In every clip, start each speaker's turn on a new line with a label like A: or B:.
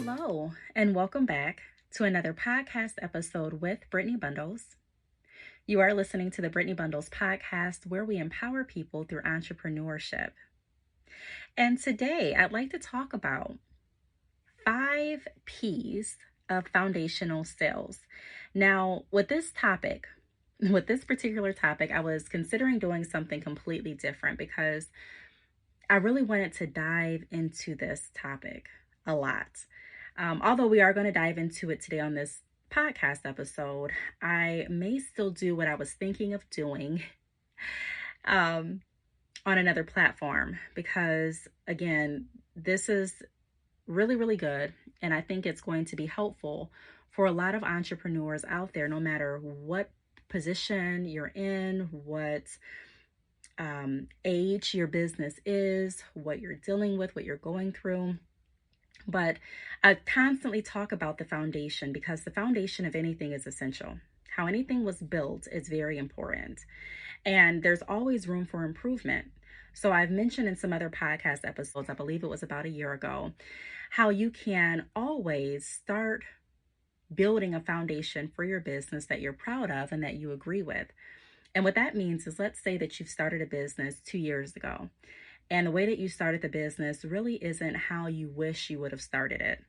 A: Hello, and welcome back to another podcast episode with Brittney Bundles. You are listening to the Brittney Bundles podcast, where we empower people through entrepreneurship. And today I'd like to talk about 5 P's of foundational sales. Now, with this particular topic, I was considering doing something completely different because I really wanted to dive into this topic a lot. Although we are going to dive into it today on this podcast episode, I may still do what I was thinking of doing on another platform because, again, this is really, really good. And I think it's going to be helpful for a lot of entrepreneurs out there, no matter what position you're in, what age your business is, what you're dealing with, what you're going through. But I constantly talk about the foundation because the foundation of anything is essential. How anything was built is very important. And there's always room for improvement. So I've mentioned in some other podcast episodes, I believe it was about a year ago, how you can always start building a foundation for your business that you're proud of and that you agree with. And what that means is, let's say that you've started a business 2 years ago, and the way that you started the business really isn't how you wish you would have started it.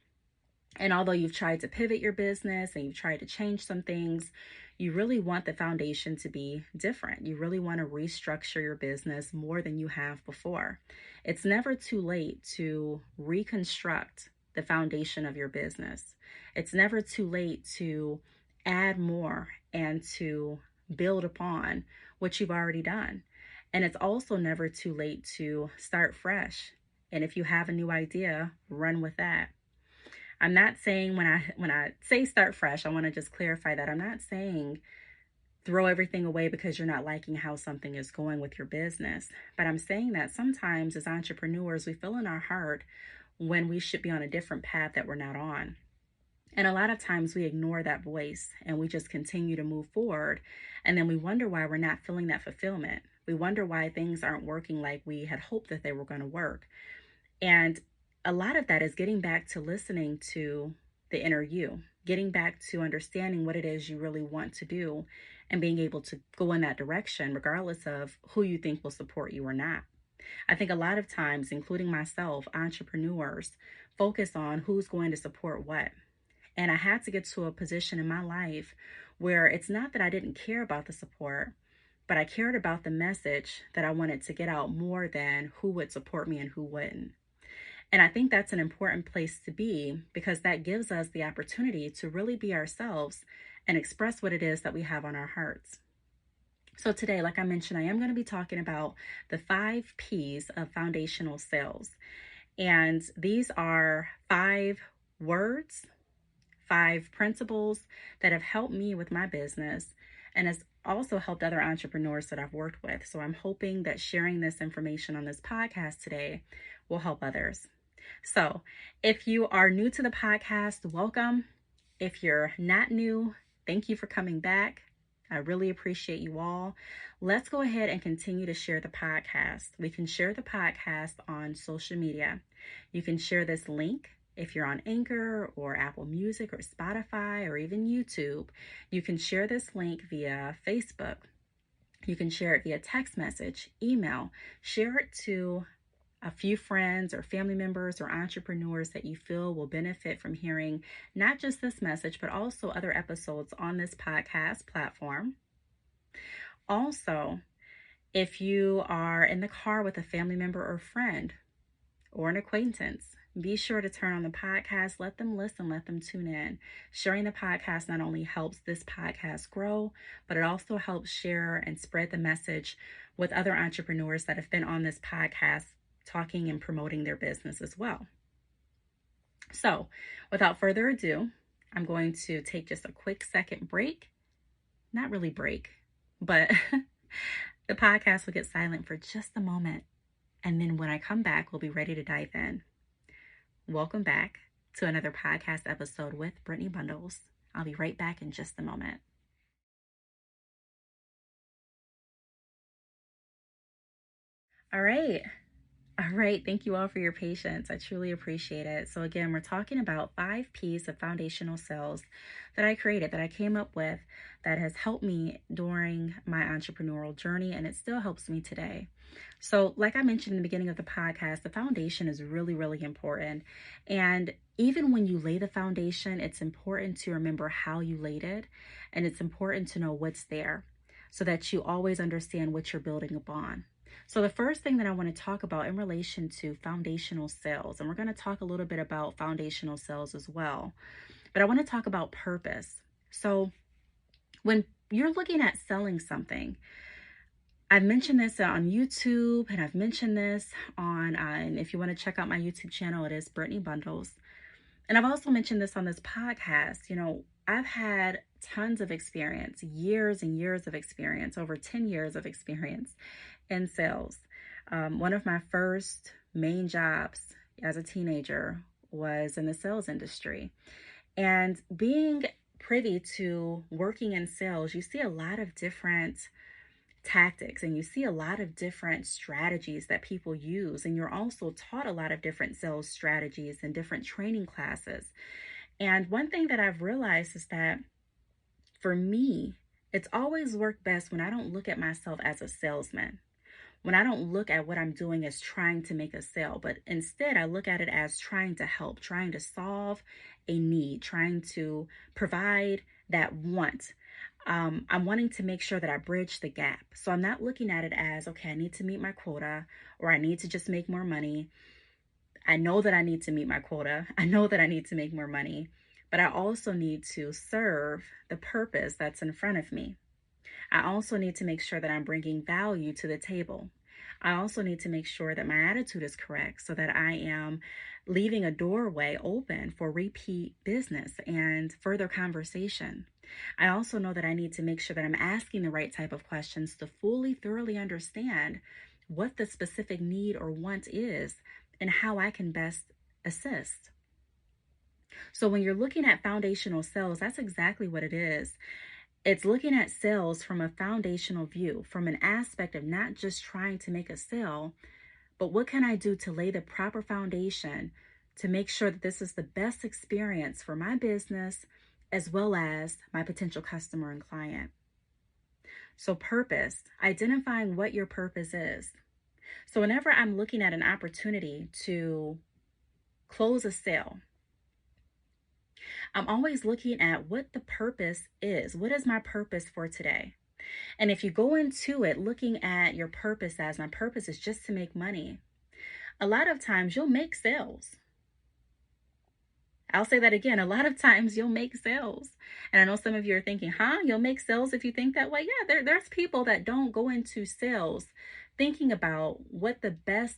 A: And although you've tried to pivot your business and you've tried to change some things, you really want the foundation to be different. You really want to restructure your business more than you have before. It's never too late to reconstruct the foundation of your business. It's never too late to add more and to build upon what you've already done. And it's also never too late to start fresh. And if you have a new idea, run with that. I'm not saying when I say start fresh, I want to just clarify that I'm not saying throw everything away because you're not liking how something is going with your business. But I'm saying that sometimes as entrepreneurs, we feel in our heart when we should be on a different path that we're not on. And a lot of times we ignore that voice and we just continue to move forward. And then we wonder why we're not feeling that fulfillment. We wonder why things aren't working like we had hoped that they were going to work. And a lot of that is getting back to listening to the inner you, getting back to understanding what it is you really want to do and being able to go in that direction, regardless of who you think will support you or not. I think a lot of times, including myself, entrepreneurs focus on who's going to support what. And I had to get to a position in my life where it's not that I didn't care about the support, but I cared about the message that I wanted to get out more than who would support me and who wouldn't. And I think that's an important place to be because that gives us the opportunity to really be ourselves and express what it is that we have on our hearts. So today, like I mentioned, I am going to be talking about the 5 P's of foundational sales. And these are 5 words, 5 principles that have helped me with my business and has also helped other entrepreneurs that I've worked with. So I'm hoping that sharing this information on this podcast today will help others. So if you are new to the podcast, welcome. If you're not new, thank you for coming back. I really appreciate you all. Let's go ahead and continue to share the podcast. We can share the podcast on social media. You can share this link if you're on Anchor or Apple Music or Spotify or even YouTube. You can share this link via Facebook. You can share it via text message, email. Share it to a few friends or family members or entrepreneurs that you feel will benefit from hearing not just this message, but also other episodes on this podcast platform. Also, if you are in the car with a family member or friend or an acquaintance, be sure to turn on the podcast, let them listen, let them tune in. Sharing the podcast not only helps this podcast grow, but it also helps share and spread the message with other entrepreneurs that have been on this podcast talking and promoting their business as well. So without further ado, I'm going to take just a quick second break. Not really break, but the podcast will get silent for just a moment. And then when I come back, we'll be ready to dive in. Welcome back to another podcast episode with Brittney Bundles. I'll be right back in just a moment. All right. All right. Thank you all for your patience. I truly appreciate it. So, again, we're talking about 5 P's of foundational sales that I created, that I came up with, that has helped me during my entrepreneurial journey, and it still helps me today. So, like I mentioned in the beginning of the podcast, the foundation is really, really important. And even when you lay the foundation, it's important to remember how you laid it, and it's important to know what's there so that you always understand what you're building upon. So, the first thing that I want to talk about in relation to foundational sales, and we're going to talk a little bit about foundational sales as well, but I want to talk about purpose. So, when you're looking at selling something, I've mentioned this on YouTube, and I've mentioned this on, and if you want to check out my YouTube channel, it is Brittney Bundles. And I've also mentioned this on this podcast. I've had tons of experience, years and years of experience, over 10 years of experience in sales. One of my first main jobs as a teenager was in the sales industry. And being privy to working in sales, you see a lot of different tactics and you see a lot of different strategies that people use. And you're also taught a lot of different sales strategies and different training classes. And one thing that I've realized is that for me, it's always worked best when I don't look at myself as a salesman, when I don't look at what I'm doing as trying to make a sale, but instead I look at it as trying to help, trying to solve a need, trying to provide that want. I'm wanting to make sure that I bridge the gap. So I'm not looking at it as, okay, I need to meet my quota, or I need to just make more money. I know that I need to meet my quota. I know that I need to make more money, but I also need to serve the purpose that's in front of me. I also need to make sure that I'm bringing value to the table. I also need to make sure that my attitude is correct so that I am leaving a doorway open for repeat business and further conversation. I also know that I need to make sure that I'm asking the right type of questions to fully, thoroughly understand what the specific need or want is and how I can best assist. So when you're looking at foundational sales, that's exactly what it is. It's looking at sales from a foundational view, from an aspect of not just trying to make a sale, but what can I do to lay the proper foundation to make sure that this is the best experience for my business as well as my potential customer and client. So purpose, identifying what your purpose is. So whenever I'm looking at an opportunity to close a sale, I'm always looking at what the purpose is. What is my purpose for today? And if you go into it looking at your purpose as my purpose is just to make money, a lot of times you'll make sales. I'll say that again. A lot of times you'll make sales. And I know some of you are thinking, you'll make sales if you think that way? Yeah, there's people that don't go into sales thinking about what the best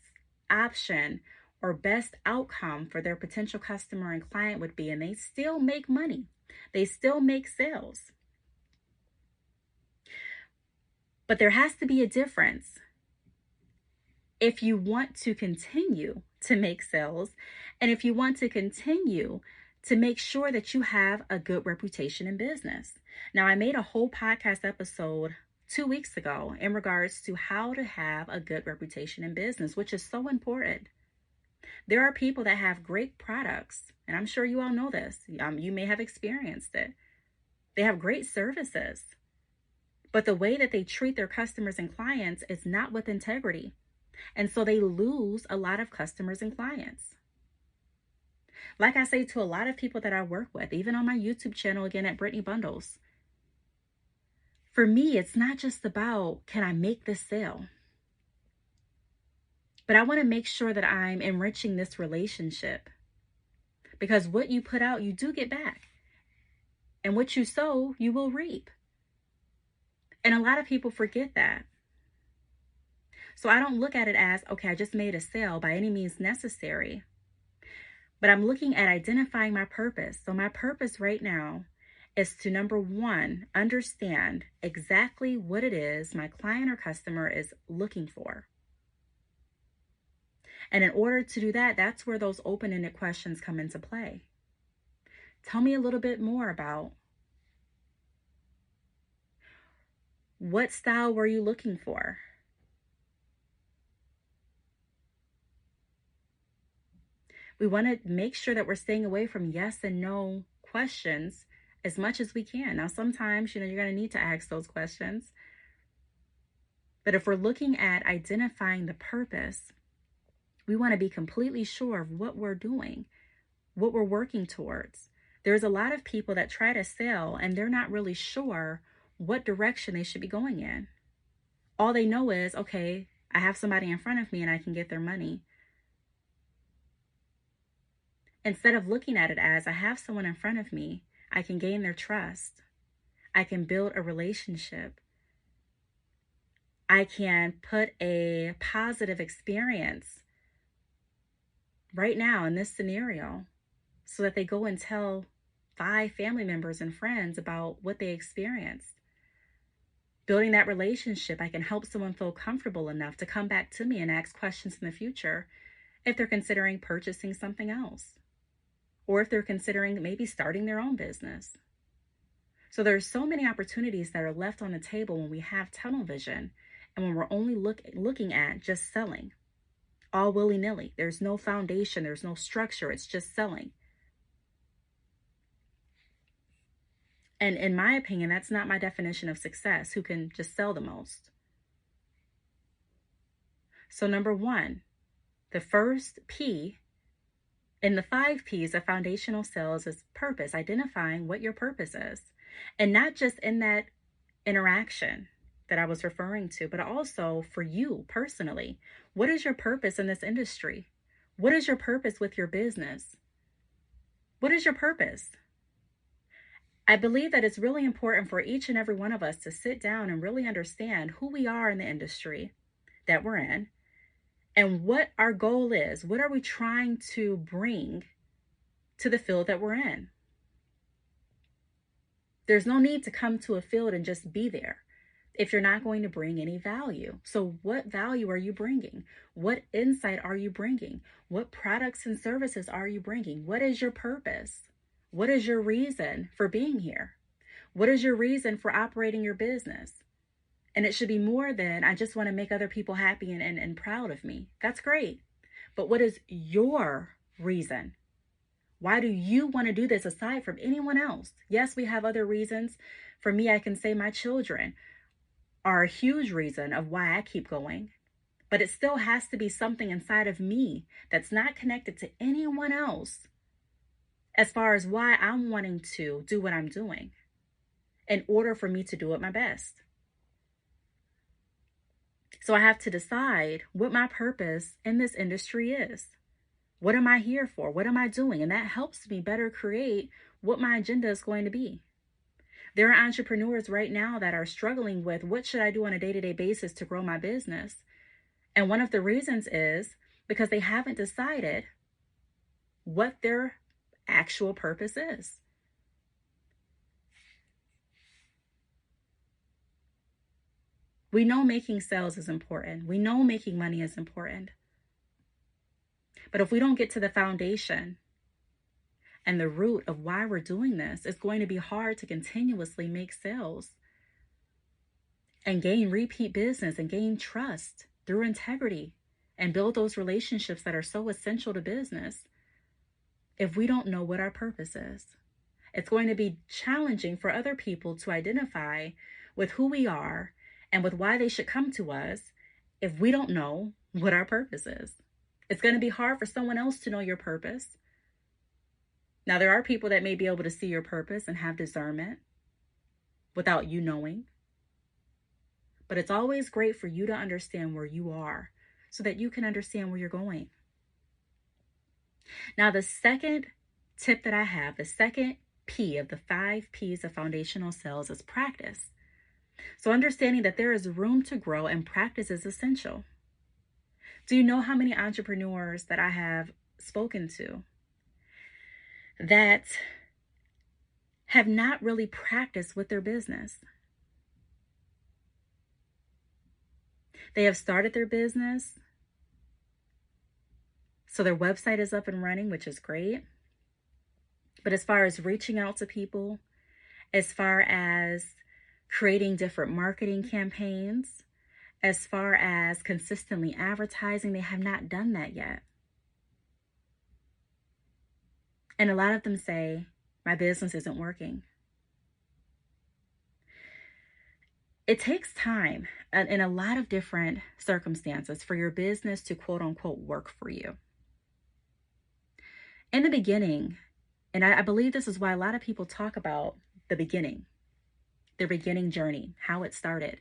A: option or best outcome for their potential customer and client would be, and they still make money. They still make sales. But there has to be a difference if you want to continue to make sales and if you want to continue to make sure that you have a good reputation in business. Now, I made a whole podcast episode 2 weeks ago in regards to how to have a good reputation in business, which is so important. There are people that have great products, and I'm sure you all know this. You may have experienced it. They have great services, but the way that they treat their customers and clients is not with integrity. And so they lose a lot of customers and clients. Like I say to a lot of people that I work with, even on my YouTube channel, again, at Brittney Bundles, for me, it's not just about, can I make this sale? But I want to make sure that I'm enriching this relationship, because what you put out, you do get back. And what you sow, you will reap. And a lot of people forget that. So I don't look at it as, okay, I just made a sale by any means necessary. But I'm looking at identifying my purpose. So my purpose right now is to, number one, understand exactly what it is my client or customer is looking for. And in order to do that, that's where those open-ended questions come into play. Tell me a little bit more about what style were you looking for? We want to make sure that we're staying away from yes and no questions as much as we can. Now, sometimes, you're going to need to ask those questions. But if we're looking at identifying the purpose, we want to be completely sure of what we're doing, what we're working towards. There's a lot of people that try to sell and they're not really sure what direction they should be going in. All they know is, okay, I have somebody in front of me and I can get their money. Instead of looking at it as, I have someone in front of me, I can gain their trust. I can build a relationship. I can put a positive experience right now in this scenario so that they go and tell 5 family members and friends about what they experienced. Building that relationship, I can help someone feel comfortable enough to come back to me and ask questions in the future if they're considering purchasing something else, or if they're considering maybe starting their own business. So there's so many opportunities that are left on the table when we have tunnel vision and when we're only looking at just selling, all willy-nilly. There's no foundation, there's no structure, it's just selling. And in my opinion, that's not my definition of success, who can just sell the most. So number 1, the first P in the 5 P's of foundational sales is purpose, identifying what your purpose is. And not just in that interaction that I was referring to, but also for you personally. What is your purpose in this industry? What is your purpose with your business? What is your purpose? I believe that it's really important for each and every one of us to sit down and really understand who we are in the industry that we're in and what our goal is. What are we trying to bring to the field that we're in? There's no need to come to a field and just be there if you're not going to bring any value. So what value are you bringing? What insight are you bringing? What products and services are you bringing? What is your purpose? What is your reason for being here? What is your reason for operating your business? And it should be more than, I just want to make other people happy and proud of me. That's great. But what is your reason? Why do you want to do this aside from anyone else? Yes, we have other reasons. For me, I can say my children are a huge reason of why I keep going. But it still has to be something inside of me that's not connected to anyone else as far as why I'm wanting to do what I'm doing in order for me to do it my best. So I have to decide what my purpose in this industry is. What am I here for? What am I doing? And that helps me better create what my agenda is going to be. There are entrepreneurs right now that are struggling with, what should I do on a day-to-day basis to grow my business? And one of the reasons is because they haven't decided what their actual purpose is. We know making sales is important. We know making money is important. But if we don't get to the foundation and the root of why we're doing this, it's going to be hard to continuously make sales and gain repeat business and gain trust through integrity and build those relationships that are so essential to business if we don't know what our purpose is. It's going to be challenging for other people to identify with who we are and with why they should come to us if we don't know what our purpose is. It's going to be hard for someone else to know your purpose. Now, there are people that may be able to see your purpose and have discernment without you knowing. But it's always great for you to understand where you are so that you can understand where you're going. Now, the second tip that I have, the second P of the 5 P's of foundational sales is practice. So understanding that there is room to grow and practice is essential. Do you know how many entrepreneurs that I have spoken to that have not really practiced with their business? They have started their business, so their website is up and running, which is great. But as far as reaching out to people, as far as creating different marketing campaigns, as far as consistently advertising, they have not done that yet. And a lot of them say, my business isn't working. It takes time in a lot of different circumstances for your business to quote unquote work for you. In the beginning, and I believe this is why a lot of people talk about the beginning, their beginning journey, how it started.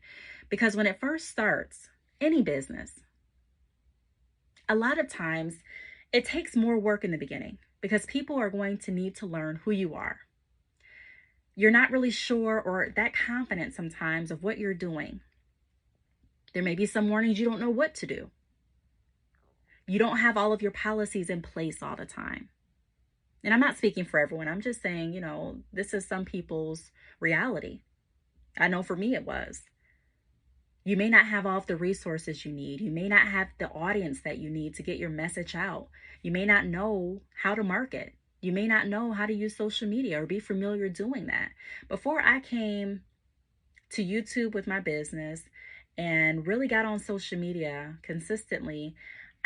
A: Because when it first starts, any business, a lot of times it takes more work in the beginning because people are going to need to learn who you are. You're not really sure or that confident sometimes of what you're doing. There may be some mornings you don't know what to do. You don't have all of your policies in place all the time. And I'm not speaking for everyone. I'm just saying, this is some people's reality. I know for me it was. You may not have all of the resources you need. You may not have the audience that you need to get your message out. You may not know how to market. You may not know how to use social media or be familiar doing that. Before I came to YouTube with my business and really got on social media consistently,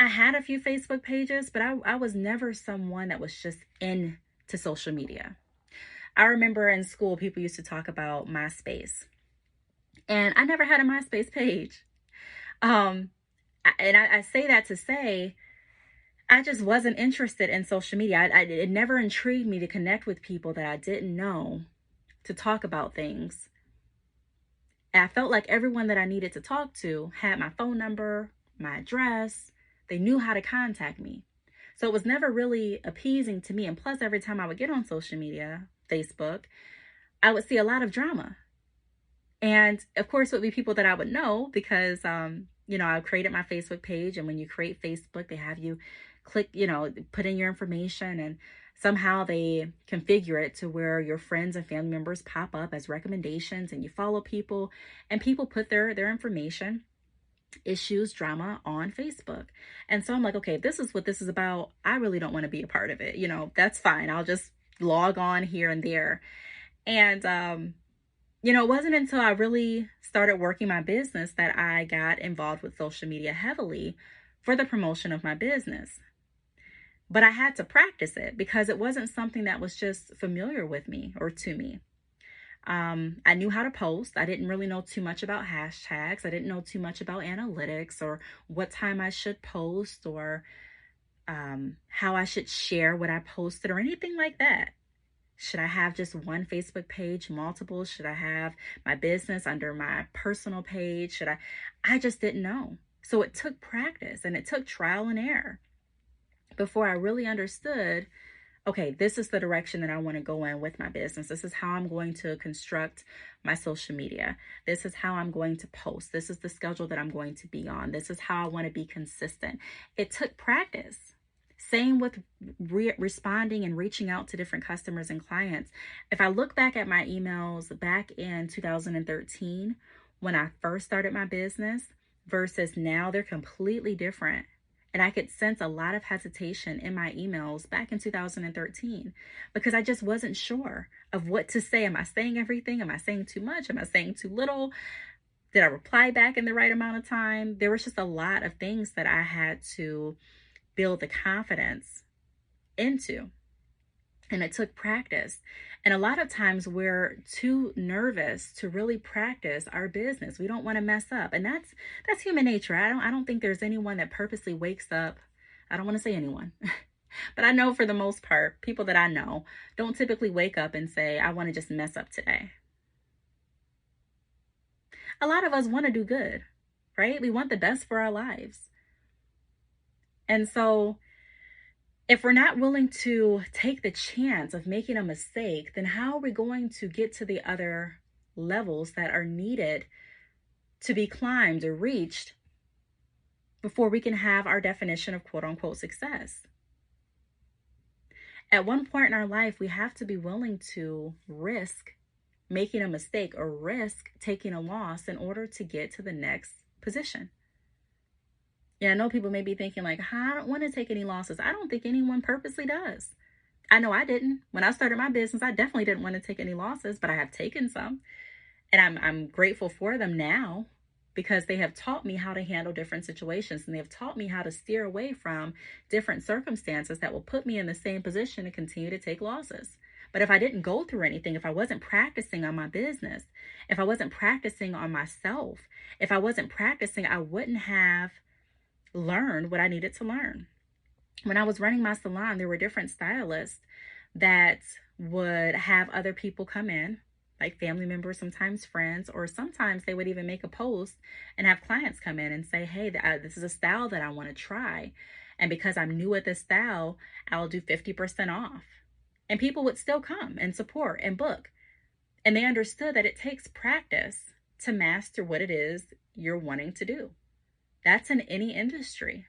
A: I had a few Facebook pages, but I was never someone that was just into social media. I remember in school, people used to talk about MySpace. And I never had a MySpace page. And I say that to say, I just wasn't interested in social media. It never intrigued me to connect with people that I didn't know, to talk about things. And I felt like everyone that I needed to talk to had my phone number, my address. They knew how to contact me. So it was never really appeasing to me. And plus, every time I would get on social media, Facebook, I would see a lot of drama. And of course, it would be people that I would know because, I created my Facebook page. And when you create Facebook, they have you click, put in your information, and somehow they configure it to where your friends and family members pop up as recommendations, and you follow people, and people put their information, issues, drama on Facebook. And so I'm like, okay, if this is what this is about, I really don't want to be a part of it. That's fine. I'll just log on here and there. And, it wasn't until I really started working my business that I got involved with social media heavily for the promotion of my business. But I had to practice it because it wasn't something that was just familiar with me or to me. I knew how to post. I didn't really know too much about hashtags. I didn't know too much about analytics or what time I should post or how I should share what I posted or anything like that. Should I have just one Facebook page, multiple? Should I have my business under my personal page? I just didn't know. So it took practice and it took trial and error before I really understood, okay, this is the direction that I want to go in with my business. This is how I'm going to construct my social media. This is how I'm going to post. This is the schedule that I'm going to be on. This is how I want to be consistent. It took practice. Same with responding and reaching out to different customers and clients. If I look back at my emails back in 2013, when I first started my business versus now, they're completely different. And I could sense a lot of hesitation in my emails back in 2013 because I just wasn't sure of what to say. Am I saying everything? Am I saying too much? Am I saying too little? Did I reply back in the right amount of time? There was just a lot of things that I had to build the confidence into. And it took practice. And a lot of times we're too nervous to really practice our business. We don't want to mess up. And that's human nature. I don't think there's anyone that purposely wakes up. I don't want to say anyone. But I know for the most part, people that I know don't typically wake up and say, I want to just mess up today. A lot of us want to do good, right? We want the best for our lives. And so if we're not willing to take the chance of making a mistake, then how are we going to get to the other levels that are needed to be climbed or reached before we can have our definition of quote unquote success? At one point in our life, we have to be willing to risk making a mistake or risk taking a loss in order to get to the next position. Yeah, I know people may be thinking like, I don't want to take any losses. I don't think anyone purposely does. I know I didn't. When I started my business, I definitely didn't want to take any losses, but I have taken some. And I'm grateful for them now. because they have taught me how to handle different situations, and they have taught me how to steer away from different circumstances that will put me in the same position to continue to take losses. But if I didn't go through anything, if I wasn't practicing on my business, if I wasn't practicing on myself, if I wasn't practicing, I wouldn't have learned what I needed to learn. When I was running my salon, there were different stylists that would have other people come in, like family members, sometimes friends, or sometimes they would even make a post and have clients come in and say, hey, this is a style that I want to try. And because I'm new at this style, I'll do 50% off. And people would still come and support and book. And they understood that it takes practice to master what it is you're wanting to do. That's in any industry.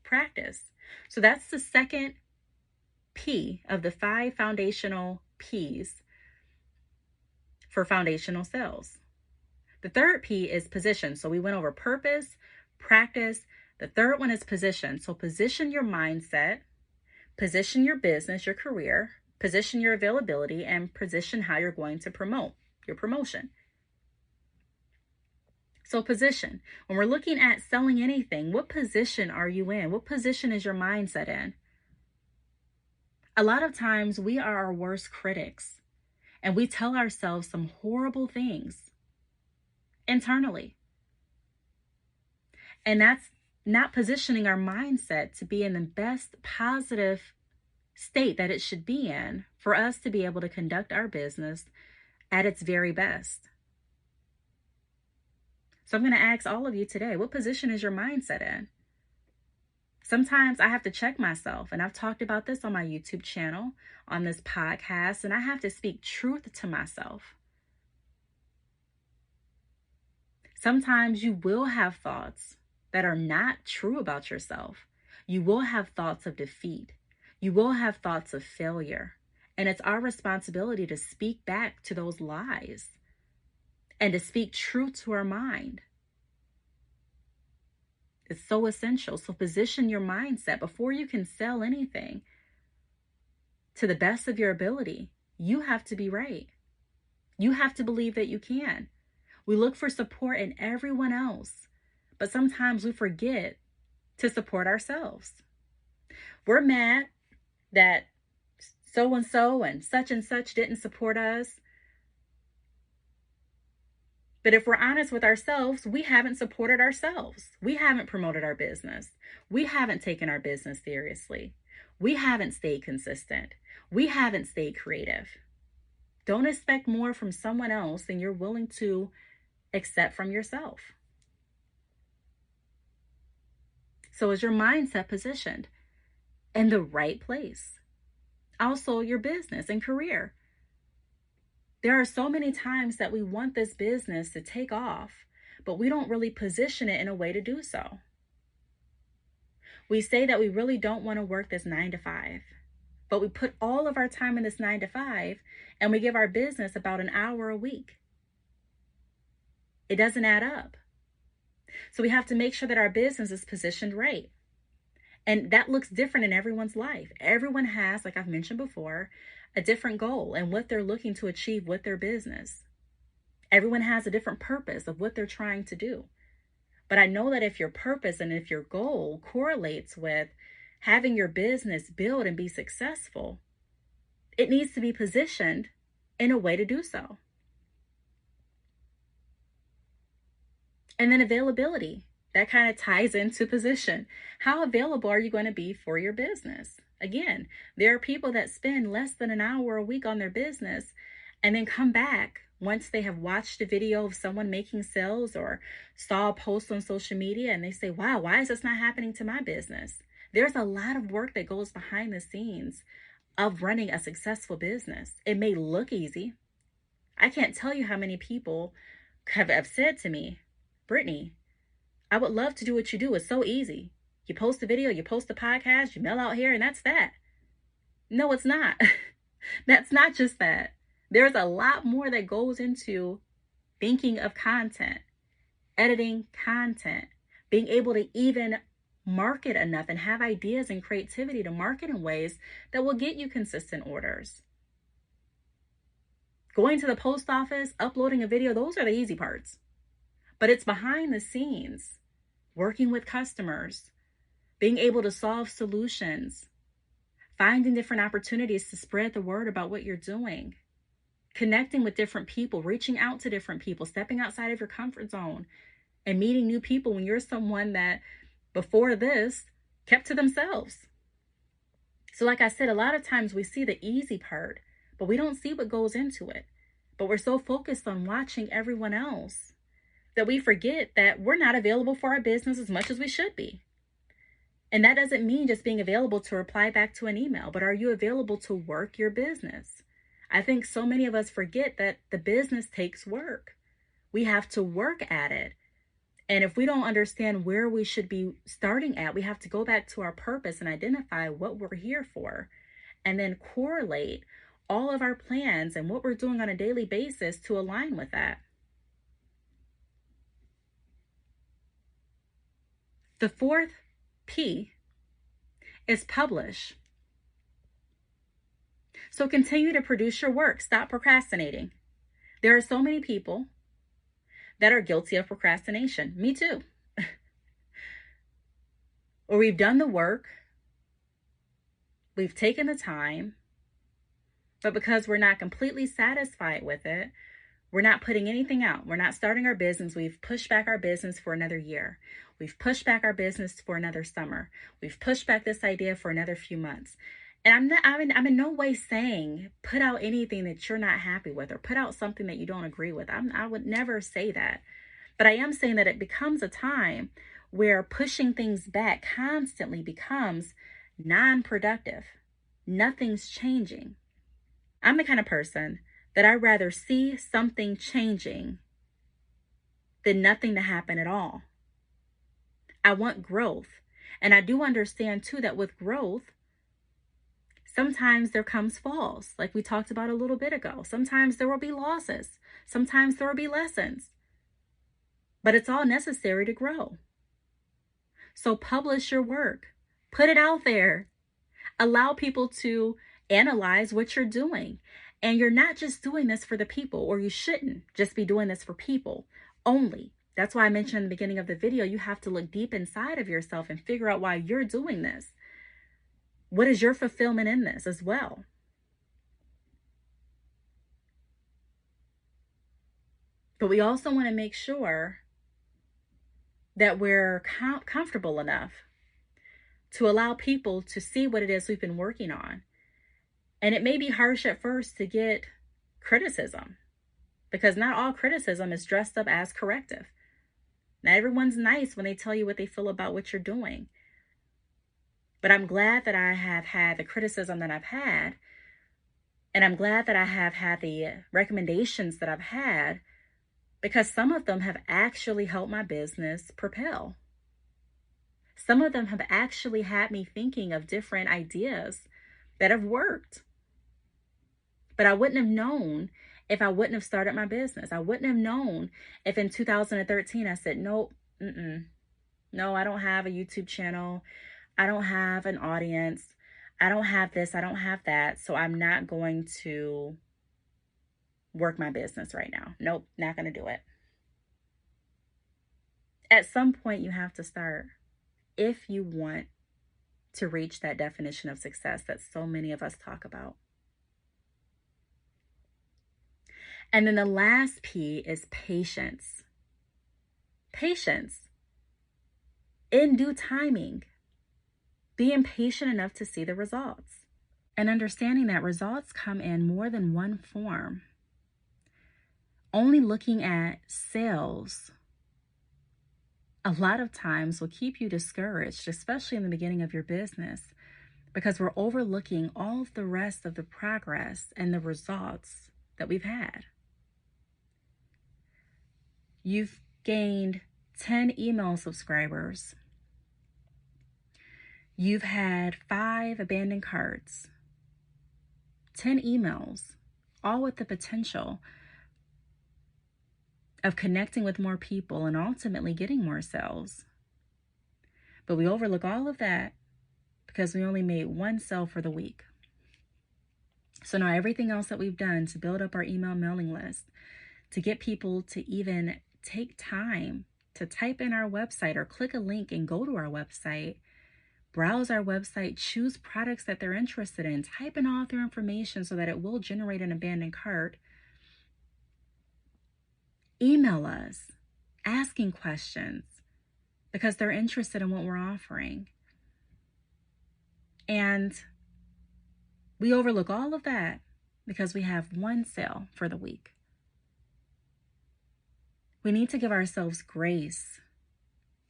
A: Practice. So that's the second P of the 5 foundational P's for foundational sales. The third P is position. So we went over purpose, practice. The third one is position. So position your mindset, position your business, your career, position your availability, and position how you're going to promote your promotion. So position. When we're looking at selling anything, what position are you in? What position is your mindset in? A lot of times we are our worst critics, and we tell ourselves some horrible things internally. And that's not positioning our mindset to be in the best positive state that it should be in for us to be able to conduct our business at its very best. So I'm going to ask all of you today, what position is your mindset in? Sometimes I have to check myself, and I've talked about this on my YouTube channel, on this podcast, and I have to speak truth to myself. Sometimes you will have thoughts that are not true about yourself. You will have thoughts of defeat. You will have thoughts of failure. And it's our responsibility to speak back to those lies and to speak truth to our mind. It's so essential. So position your mindset before you can sell anything to the best of your ability. You have to be right. You have to believe that you can. We look for support in everyone else, but sometimes we forget to support ourselves. We're mad that so-and-so and such didn't support us. But if we're honest with ourselves, we haven't supported ourselves. We haven't promoted our business. We haven't taken our business seriously. We haven't stayed consistent. We haven't stayed creative. Don't expect more from someone else than you're willing to accept from yourself. So is your mindset positioned in the right place? Also, your business and career. There are so many times that we want this business to take off, but we don't really position it in a way to do so. We say that we really don't want to work this 9 to 5, but we put all of our time in this 9 to 5 and we give our business about an hour a week. It doesn't add up. So we have to make sure that our business is positioned right. And that looks different in everyone's life. Everyone has, like I've mentioned before, a different goal and what they're looking to achieve with their business. Everyone has a different purpose of what they're trying to do. But I know that if your purpose and if your goal correlates with having your business build and be successful, it needs to be positioned in a way to do so. And then availability. That kind of ties into position. How available are you going to be for your business? Again, there are people that spend less than an hour a week on their business and then come back once they have watched a video of someone making sales or saw a post on social media and they say, wow, why is this not happening to my business? There's a lot of work that goes behind the scenes of running a successful business. It may look easy. I can't tell you how many people have said to me, Brittney, I would love to do what you do. It's so easy. You post a video, you post a podcast, you mail out here, and that's that. No, it's not. That's not just that. There's a lot more that goes into thinking of content, editing content, being able to even market enough and have ideas and creativity to market in ways that will get you consistent orders. Going to the post office, uploading a video, those are the easy parts. but it's behind the scenes, working with customers, being able to solve solutions, finding different opportunities to spread the word about what you're doing, connecting with different people, reaching out to different people, stepping outside of your comfort zone, and meeting new people when you're someone that before this kept to themselves. So like I said, a lot of times we see the easy part, but we don't see what goes into it. But we're so focused on watching everyone else that we forget that we're not available for our business as much as we should be. And that doesn't mean just being available to reply back to an email, but are you available to work your business? I think so many of us forget that the business takes work. We have to work at it. And if we don't understand where we should be starting at, we have to go back to our purpose and identify what we're here for, and then correlate all of our plans and what we're doing on a daily basis to align with that. The fourth P is publish. So continue to produce your work. Stop procrastinating. There are so many people that are guilty of procrastination. Me too. Or we've done the work, we've taken the time, but because we're not completely satisfied with it, we're not putting anything out. We're not starting our business. We've pushed back our business for another year. We've pushed back our business for another summer. We've pushed back this idea for another few months. And I'm in no way saying put out anything that you're not happy with or put out something that you don't agree with. I would never say that. But I am saying that it becomes a time where pushing things back constantly becomes non-productive. Nothing's changing. I'm the kind of person that I'd rather see something changing than nothing to happen at all. I want growth. And I do understand too that with growth, sometimes there comes falls, like we talked about a little bit ago. Sometimes there will be losses. Sometimes there will be lessons. But it's all necessary to grow. So publish your work. Put it out there. Allow people to analyze what you're doing. And you're not just doing this for the people, or you shouldn't just be doing this for people only. That's why I mentioned in the beginning of the video, you have to look deep inside of yourself and figure out why you're doing this. What is your fulfillment in this as well? But we also want to make sure that we're comfortable enough to allow people to see what it is we've been working on. And it may be harsh at first to get criticism, because not all criticism is dressed up as corrective. Not everyone's nice when they tell you what they feel about what you're doing. But I'm glad that I have had the criticism that I've had. And I'm glad that I have had the recommendations that I've had, because some of them have actually helped my business propel. Some of them have actually had me thinking of different ideas that have worked. But I wouldn't have known if I wouldn't have started my business. I wouldn't have known if in 2013 I said, nope, no, I don't have a YouTube channel. I don't have an audience. I don't have this. I don't have that. So I'm not going to work my business right now. Nope, not going to do it. At some point, you have to start if you want to reach that definition of success that so many of us talk about. And then the last P is patience. Patience. In due timing. Being patient enough to see the results. And understanding that results come in more than one form. Only looking at sales a lot of times will keep you discouraged, especially in the beginning of your business, because we're overlooking all of the rest of the progress and the results that we've had. You've gained 10 email subscribers. You've had 5 abandoned carts, 10 emails, all with the potential of connecting with more people and ultimately getting more sales. But we overlook all of that because we only made 1 sale for the week. So now everything else that we've done to build up our email mailing list, to get people to even take time to type in our website or click a link and go to our website, browse our website, choose products that they're interested in, type in all their information so that it will generate an abandoned cart, email us asking questions because they're interested in what we're offering. And we overlook all of that because we have one sale for the week. We need to give ourselves grace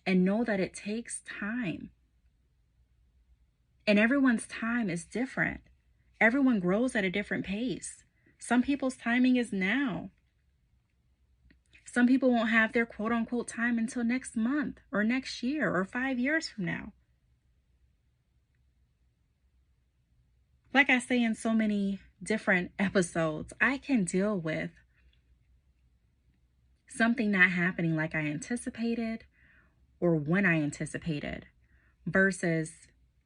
A: and know that it takes time. And everyone's time is different. Everyone grows at a different pace. Some people's timing is now. Some people won't have their quote unquote time until next month or next year or 5 years from now. Like I say in so many different episodes, I can deal with something not happening like I anticipated or when I anticipated versus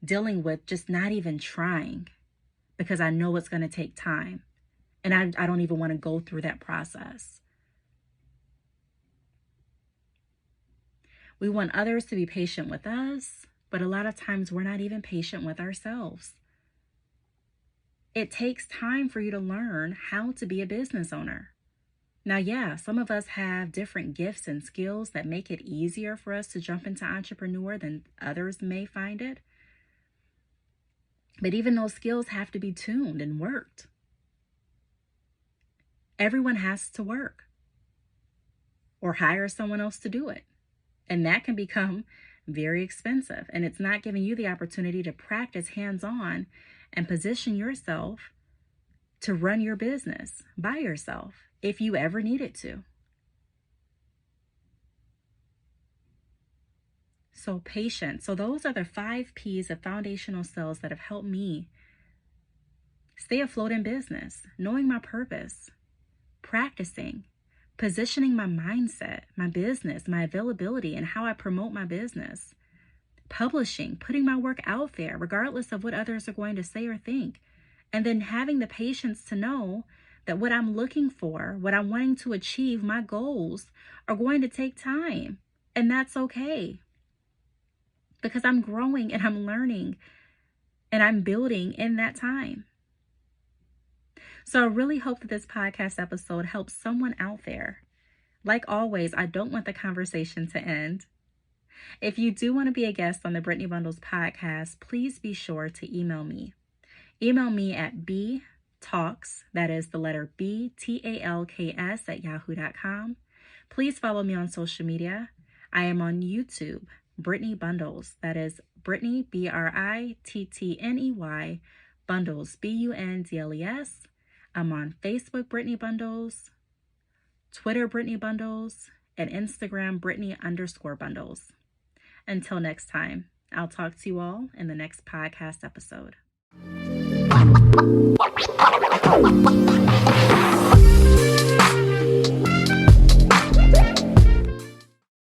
A: dealing with just not even trying because I know it's going to take time and I don't even want to go through that process. We want others to be patient with us, but a lot of times we're not even patient with ourselves. It takes time for you to learn how to be a business owner. Now, yeah, some of us have different gifts and skills that make it easier for us to jump into entrepreneur than others may find it. But even those skills have to be tuned and worked. Everyone has to work or hire someone else to do it. And that can become very expensive. And it's not giving you the opportunity to practice hands-on and position yourself to run your business by yourself if you ever needed to. So patience. So those are the 5 P's of foundational skills that have helped me stay afloat in business, knowing my purpose, practicing, positioning my mindset, my business, my availability, and how I promote my business, publishing, putting my work out there, regardless of what others are going to say or think, and then having the patience to know that what I'm looking for, what I'm wanting to achieve, my goals are going to take time, and that's okay. Because I'm growing and I'm learning and I'm building in that time. So I really hope that this podcast episode helps someone out there. Like always, I don't want the conversation to end. If you do want to be a guest on the Brittney Bundles podcast, please be sure to email me. Email me at Btalks, that is the letter BTALKS @yahoo.com. Please follow me on social media. I am on YouTube, Brittney Bundles, that is Brittney, BRITTNEY, Bundles, BUNDLES. I'm on Facebook, Brittney Bundles, Twitter, Brittney Bundles, and Instagram, Brittney_Bundles. Until next time, I'll talk to you all in the next podcast episode.